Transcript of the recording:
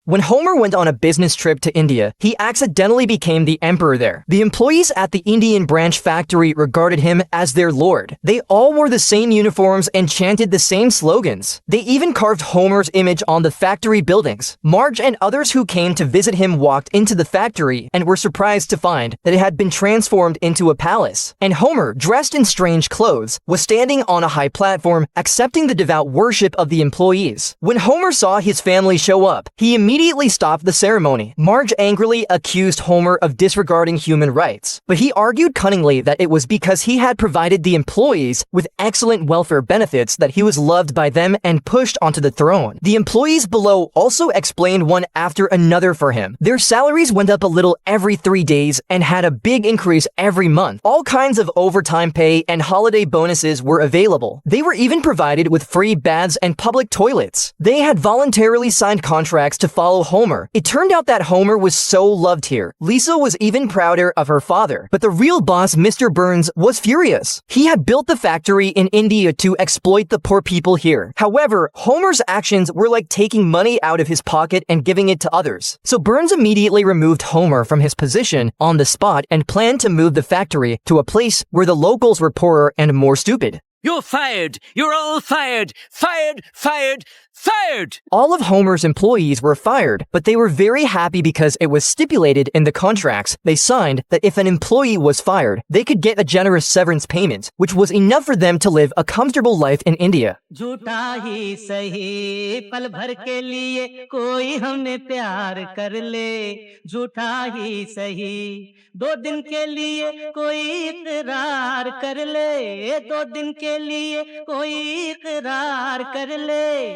When Homer went on a business trip to India, he accidentally became the emperor there. The employees at the Indian branch factory regarded him as their lord. They all wore the same uniforms and chanted the same slogans. They even carved Homer's image on the factory buildings. Marge and others who came to visit him walked into the factory and were surprised to find that it had been transformed into a palace. And Homer, dressed in strange clothes, was standing on a high platform accepting the devout worship of the employees. When Homer saw his family show up, he immediately stopped the ceremony. Marge angrily accused Homer of disregarding human rights, but he argued cunningly that it was because he had provided the employees with excellent welfare benefits that he was loved by them and pushed onto the throne. The employees below also explained one after another for him. Their salaries went up a little every 3 days and had a big increase every month. All kinds of overtime pay and holiday bonuses were available. They were even provided with free baths and public toilets. They had voluntarily signed contracts to follow Homer. It turned out that Homer was so loved here. Lisa was even prouder of her father. But the real boss, Mr. Burns, was furious. He had built the factory in India to exploit the poor people here. However, Homer's actions were like taking money out of his pocket and giving it to others. So Burns immediately removed Homer from his position on the spot and planned to move the factory to a place where the locals were poorer and more stupid. You're fired! You're all fired! Fired! Fired! Fired! All of Homer's employees were fired, but they were very happy because it was stipulated in the contracts they signed that if an employee was fired, they could get a generous severance payment, which was enough for them to live a comfortable life in India. झूठा ही सही पल भर के लिए कोई हमने प्यार कर ले झूठा ही सही 2 दिन के लिए कोई इकरार कर ले 2 दिन के लिए कोई इकरार कर ले